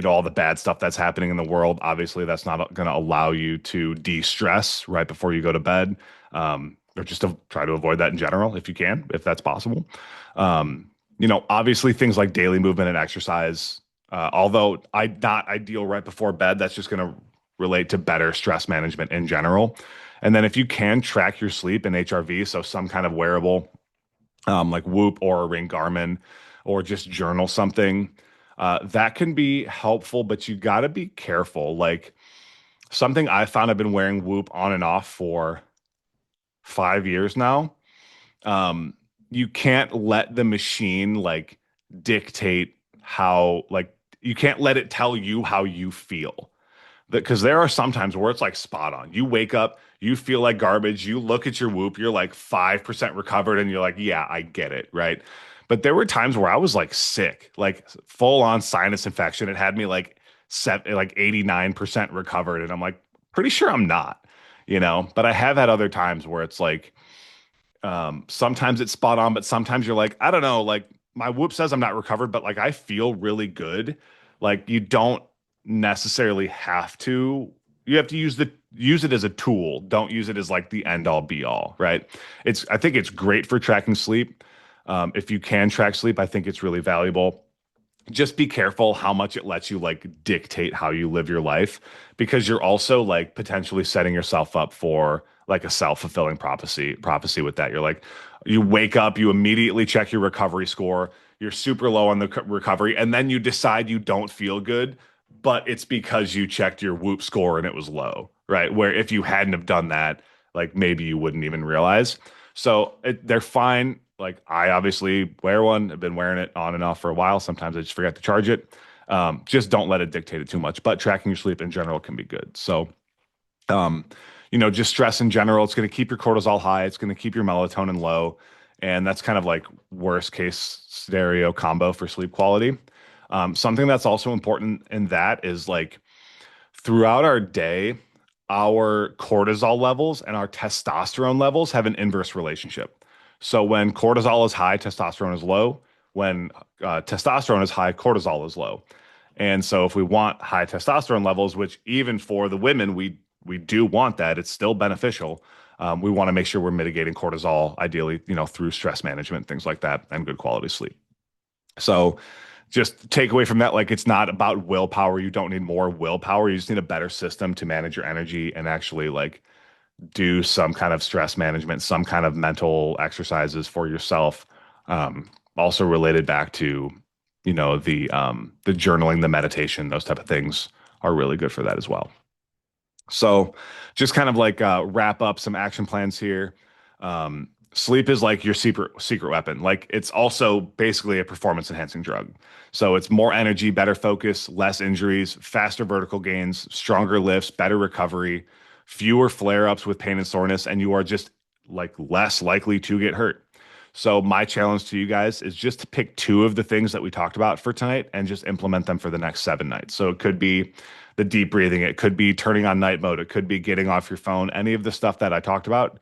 all the bad stuff that's happening in the world, obviously that's not going to allow you to de-stress right before you go to bed. Or just to try to avoid that in general if you can, if that's possible. Obviously things like daily movement and exercise, although not ideal right before bed, that's just going to relate to better stress management in general. And then if you can track your sleep in HRV, so some kind of wearable, like Whoop or a Ring Garmin, or just journal something, that can be helpful, but you got to be careful. Like something I found, I've been wearing Whoop on and off for 5 years now. Um, you can't let the machine like dictate how, like, you can't let it tell you how you feel, Because there are some times where it's like spot on. You wake up, you feel like garbage, you look at your whoop, you're like 5% recovered, and you're like, yeah, I get it, right? But there were times where I was like sick, like full on sinus infection. It had me like 89% recovered, and I'm like, pretty sure I'm not, But I have had other times where it's like, sometimes it's spot on, but sometimes you're like, I don't know, like my whoop says I'm not recovered, but like I feel really good. Like you don't necessarily have to. You have to use it as a tool. Don't use it as like the end all be all, right? I think it's great for tracking sleep. If you can track sleep, I think it's really valuable. Just be careful how much it lets you like dictate how you live your life, because you're also like potentially setting yourself up for like a self-fulfilling prophecy with that. You're like, you wake up, you immediately check your recovery score, you're super low on the recovery, and then you decide you don't feel good, but it's because you checked your whoop score and it was low, right? Where if you hadn't have done that, like maybe you wouldn't even realize. So they're fine. Like I obviously wear one. I've been wearing it on and off for a while. Sometimes I just forget to charge it. Just don't let it dictate it too much. But tracking your sleep in general can be good. So, um, just stress in general, it's going to keep your cortisol high. It's going to keep your melatonin low. And that's kind of like worst case scenario combo for sleep quality. Something that's also important in that is like throughout our day, our cortisol levels and our testosterone levels have an inverse relationship. So when cortisol is high, testosterone is low. When testosterone is high, cortisol is low. And so if we want high testosterone levels, which even for the women, we do want that, it's still beneficial. We want to make sure we're mitigating cortisol, ideally, through stress management, things like that, and good quality sleep. So just take away from that, like it's not about willpower. You don't need more willpower. You just need a better system to manage your energy and actually like do some kind of stress management, some kind of mental exercises for yourself. Also related back to, the journaling, the meditation, those type of things are really good for that as well. So just kind of like wrap up some action plans here. Sleep is like your secret weapon. Like it's also basically a performance enhancing drug. So it's more energy, better focus, less injuries, faster vertical gains, stronger lifts, better recovery, fewer flare-ups with pain and soreness, and you are just like less likely to get hurt. So my challenge to you guys is just to pick two of the things that we talked about for tonight and just implement them for the next 7 nights. So it could be the deep breathing, it could be turning on night mode, it could be getting off your phone, any of the stuff that I talked about.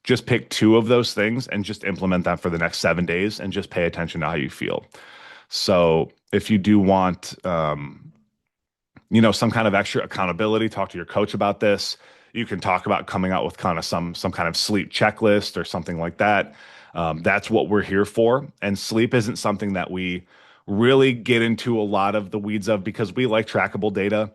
Just pick two of those things and just implement that for the next 7 days and just pay attention to how you feel. So if you do want, some kind of extra accountability, talk to your coach about this. You can talk about coming out with kind of some kind of sleep checklist or something like that. That's what we're here for. And sleep isn't something that we really get into a lot of the weeds of because we like trackable data,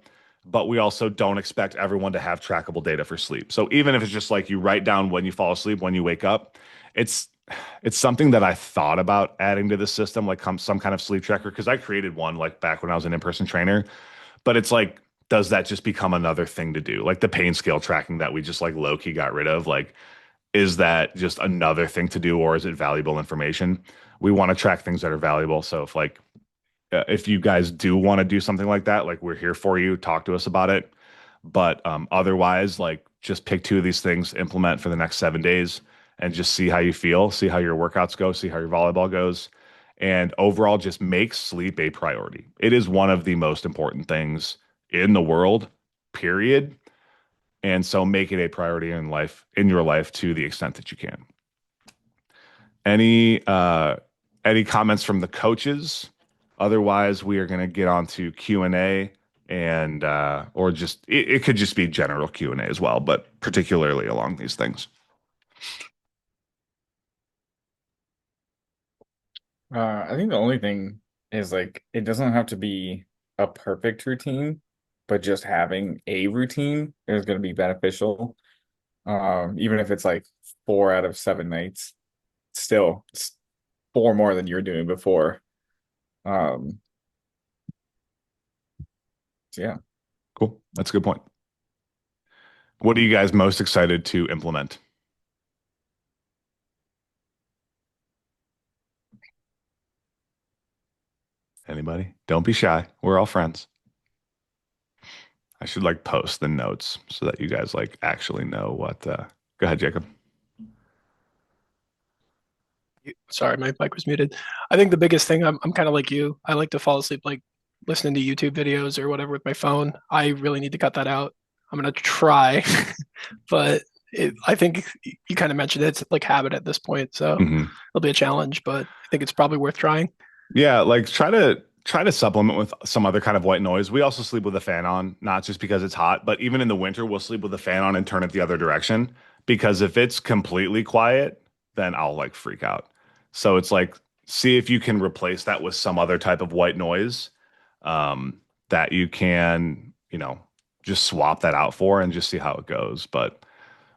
but we also don't expect everyone to have trackable data for sleep. So even if it's just like you write down when you fall asleep, when you wake up, it's it's something that I thought about adding to the system, like some kind of sleep tracker, because I created one like back when I was an in-person trainer. But it's like, does that just become another thing to do? Like the pain scale tracking that we just like low key got rid of, like, is that just another thing to do, or is it valuable information? We want to track things that are valuable. So if you guys do want to do something like that, like we're here for you, talk to us about it. But otherwise, like just pick two of these things, implement for the next 7 days, and just see how you feel, see how your workouts go, see how your volleyball goes. And overall, just make sleep a priority. It is one of the most important things in the world, period. And so make it a priority in your life to the extent that you can. Any any comments from the coaches? Otherwise, we are going to get on to Q&A and or just it could just be general Q&A as well, but particularly along these things. I think the only thing is like it doesn't have to be a perfect routine, but just having a routine is going to be beneficial. Even if it's like 4 out of 7 nights, still it's four more than you were doing before. Um, so yeah. Cool. That's a good point. What are you guys most excited to implement? Anybody? Don't be shy. We're all friends. I should like post the notes so that you guys like actually know what. Go ahead, Jacob. Sorry, my mic was muted. I think the biggest thing, I'm kind of like you. I like to fall asleep like listening to YouTube videos or whatever with my phone. I really need to cut that out. I'm gonna try, but I think you kind of mentioned it. It's like habit at this point, so Hmm. it'll be a challenge. But I think it's probably worth trying. Yeah, like try to supplement with some other kind of white noise. We also sleep with a fan on, not just because it's hot, but even in the winter, we'll sleep with a fan on and turn it the other direction. Because if it's completely quiet, then I'll like freak out. So it's like, see if you can replace that with some other type of white noise, um, that you can, just swap that out for and just see how it goes. But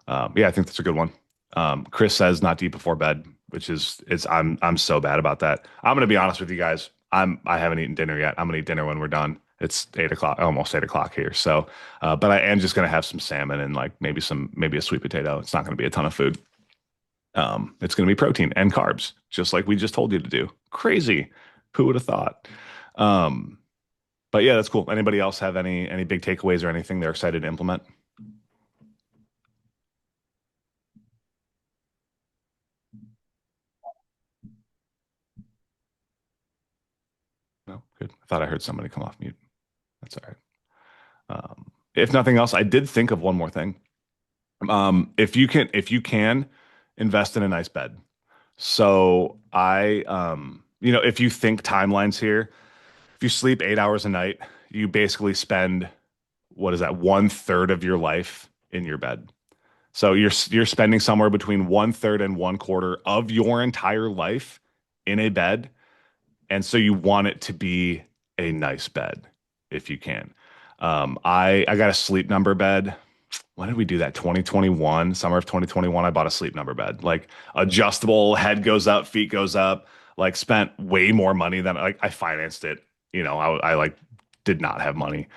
yeah, I think that's a good one. Chris says not deep before bed, which is it's I'm so bad about that. I'm gonna be honest with you guys. I haven't eaten dinner yet. I'm gonna eat dinner when we're done. It's 8 o'clock, almost 8 o'clock here. So, but I am just gonna have some salmon and like maybe a sweet potato. It's not gonna be a ton of food. It's gonna be protein and carbs, just like we just told you to do. Crazy. Who would have thought? Um, but yeah, that's cool. Anybody else have any big takeaways or anything they're excited to implement? No, good. I thought I heard somebody come off mute. That's all right. If nothing else, I did think of one more thing. If you can invest in a nice bed. So if you think timelines here, if you sleep 8 hours a night, you basically spend, what is that, 1/3 of your life in your bed. So you're spending somewhere between 1/3 and 1/4 of your entire life in a bed. And so you want it to be a nice bed if you can. I got a Sleep Number bed. When did we do that? 2021, summer of 2021. I bought a Sleep Number bed, like adjustable, head goes up, feet goes up. Like spent way more money than like I financed it. I like did not have money,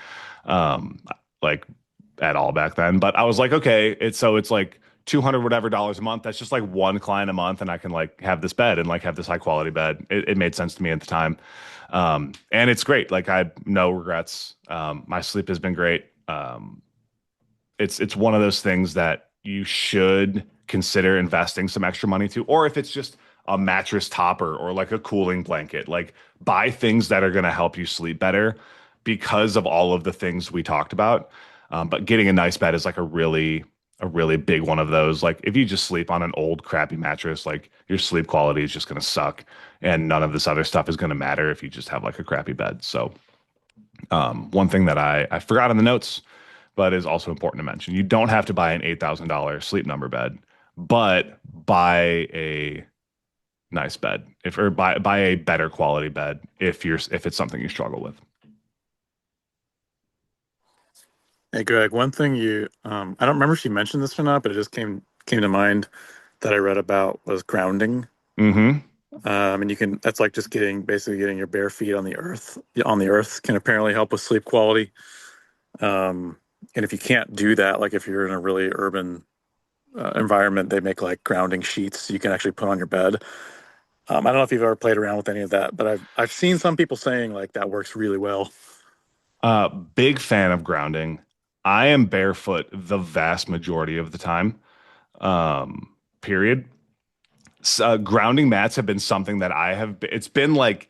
um, like at all back then. But I was like, okay, it's like 200 whatever dollars a month. That's just like one client a month, and I can like have this bed and like have this high quality bed. It made sense to me at the time, and it's great. Like I have no regrets. My sleep has been great. It's one of those things that you should consider investing some extra money to, or if it's just a mattress topper or like a cooling blanket, like buy things that are going to help you sleep better because of all of the things we talked about. But getting a nice bed is like a really big one of those. Like if you just sleep on an old crappy mattress, like your sleep quality is just going to suck, and none of this other stuff is going to matter if you just have like a crappy bed. So one thing that I forgot in the notes, but is also important to mention, you don't have to buy an $8,000 Sleep Number bed, but buy a nice bed or buy a better quality bed if it's something you struggle with. Hey, Greg, one thing I don't remember if you mentioned this or not, but it just came to mind that I read about was grounding. Mm-hmm. And that's like just basically getting your bare feet on the earth can apparently help with sleep quality. And if you can't do that, like if you're in a really urban environment, they make like grounding sheets you can actually put on your bed. I don't know if you've ever played around with any of that, but I've seen some people saying like that works really well. Big fan of grounding. I am barefoot the vast majority of the time. Period. Grounding mats have been something that it's been like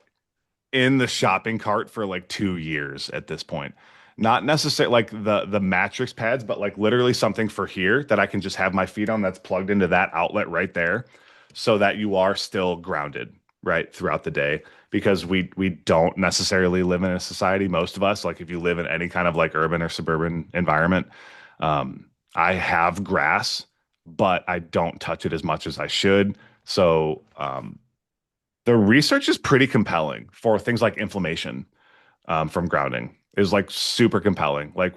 in the shopping cart for like 2 years at this point. Not necessarily like the mattress pads, but like literally something for here that I can just have my feet on that's plugged into that outlet right there, so that you are still grounded right throughout the day. Because we don't necessarily live in a society, most of us, like if you live in any kind of like urban or suburban environment, I have grass, but I don't touch it as much as I should. So the research is pretty compelling for things like inflammation, from grounding is like super compelling. Like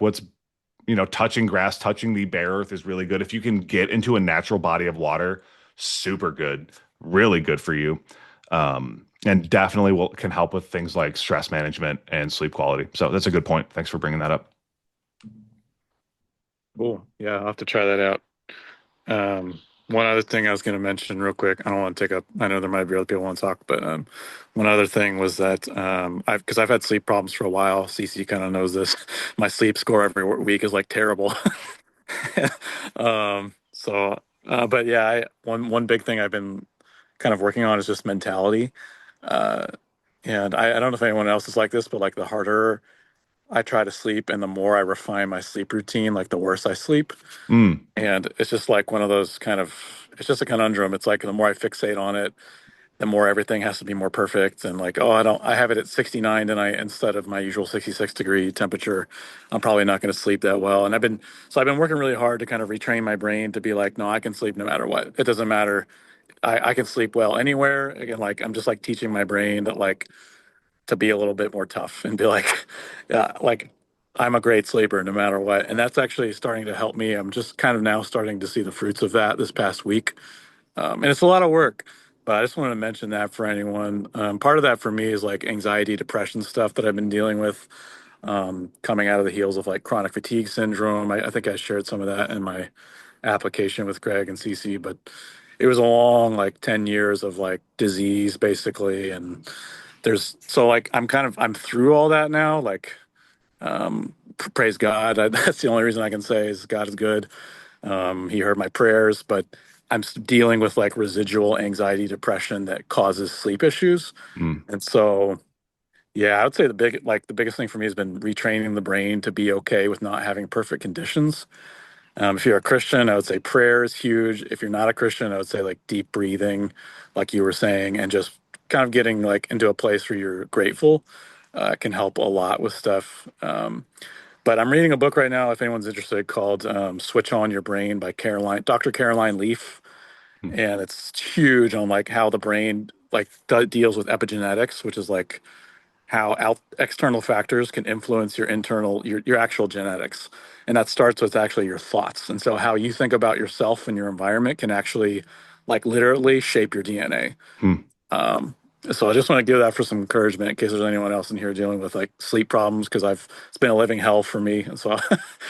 touching grass, touching the bare earth is really good. If you can get into a natural body of water, super good, really good for you. And definitely can help with things like stress management and sleep quality. So that's a good point. Thanks for bringing that up. Cool. Yeah, I'll have to try that out. One other thing I was going to mention real quick. I don't want to take up. I know there might be other people who want to talk, but one other thing was that I've had sleep problems for a while. CC kind of knows this. My sleep score every week is like terrible. But yeah, one big thing I've been kind of working on is just mentality. Uh, and I don't know if anyone else is like this, but like the harder I try to sleep and the more I refine my sleep routine, like the worse I sleep. Mm, And it's just like one of those kind of, it's just a conundrum. It's like the more I fixate on it, the more everything has to be more perfect. And like, oh, I have it at 69 tonight instead of my usual 66-degree temperature. I'm probably not going to sleep that well. And I've been working really hard to kind of retrain my brain to be like, no, I can sleep no matter what. It doesn't matter. I can sleep well anywhere. Again, like I'm just like teaching my brain that like to be a little bit more tough and be like, yeah, like I'm a great sleeper no matter what. And that's actually starting to help me. I'm just kind of now starting to see the fruits of that this past week. And it's a lot of work, but I just wanted to mention that for anyone. Part of that for me is like anxiety, depression stuff that I've been dealing with, coming out of the heels of like chronic fatigue syndrome. I think I shared some of that in my application with Greg and CC, but it was a long like 10 years of like disease basically. And like I'm through all that now. Like, praise God. That's the only reason I can say is God is good. He heard my prayers, but dealing with like residual anxiety, depression that causes sleep issues. mm, And so, yeah, I would say the biggest thing for me has been retraining the brain to be okay with not having perfect conditions. If you're a Christian, I would say prayer is huge. If you're not a Christian, I would say like deep breathing, like you were saying, and just kind of getting like into a place where you're grateful can help a lot with stuff. But I'm reading a book right now, if anyone's interested, called "Switch On Your Brain" by Dr. Caroline Leaf, mm, and it's huge on like how the brain like deals with epigenetics, which is like how external factors can influence your actual genetics, and that starts with actually your thoughts. And so how you think about yourself and your environment can actually like literally shape your DNA. mm. um, so I just want to give that for some encouragement in case there's anyone else in here dealing with like sleep problems, because it's been a living hell for me, and so I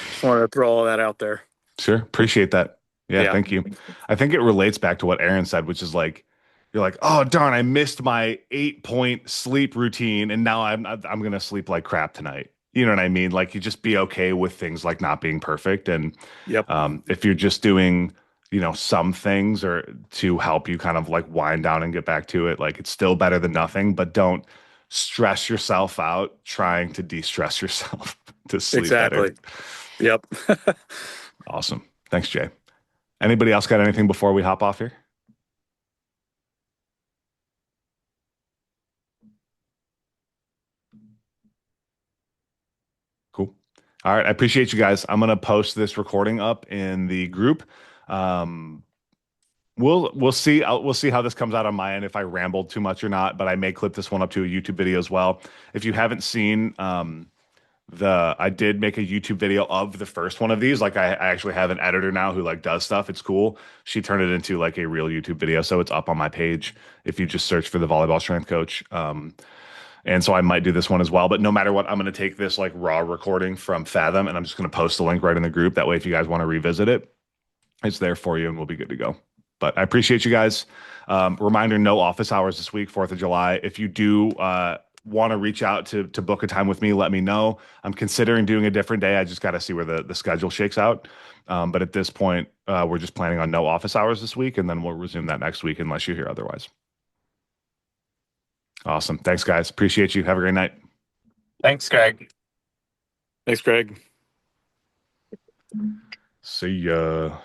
just wanted to throw all that out there. Sure. Appreciate that. Yeah, Yeah. thank you. I think it relates back to what Aaron said, which is like, you're like, oh darn, I missed my 8 point sleep routine, and now I'm gonna sleep like crap tonight. You know what I mean? Like you just be okay with things like not being perfect, and Yep. if you're just doing, some things or to help you kind of like wind down and get back to it, like it's still better than nothing, but don't stress yourself out trying to de-stress yourself to sleep better. Exactly. Yep. Awesome. Thanks, Jay. Anybody else got anything before we hop off here? Cool. All right. I appreciate you guys. I'm gonna post this recording up in the group. Um, we'll see. We'll see how this comes out on my end if I rambled too much or not. But I may clip this one up to a YouTube video as well. If you haven't seen I did make a YouTube video of the first one of these. Like I actually have an editor now who like does stuff. It's cool. She turned it into like a real YouTube video, so it's up on my page if you just search for the volleyball strength coach. And so I might do this one as well. But no matter what, I'm going to take this like raw recording from Fathom and I'm just going to post the link right in the group. That way, if you guys want to revisit it, it's there for you and we'll be good to go. But I appreciate you guys. Reminder, no office hours this week, 4th of July. If you do want to reach out to book a time with me, let me know. I'm considering doing a different day. I just got to see where the schedule shakes out. But at this point, we're just planning on no office hours this week, and then we'll resume that next week unless you hear otherwise. Awesome. Thanks, guys. Appreciate you. Have a great night. Thanks, Greg. Thanks, Greg. See ya.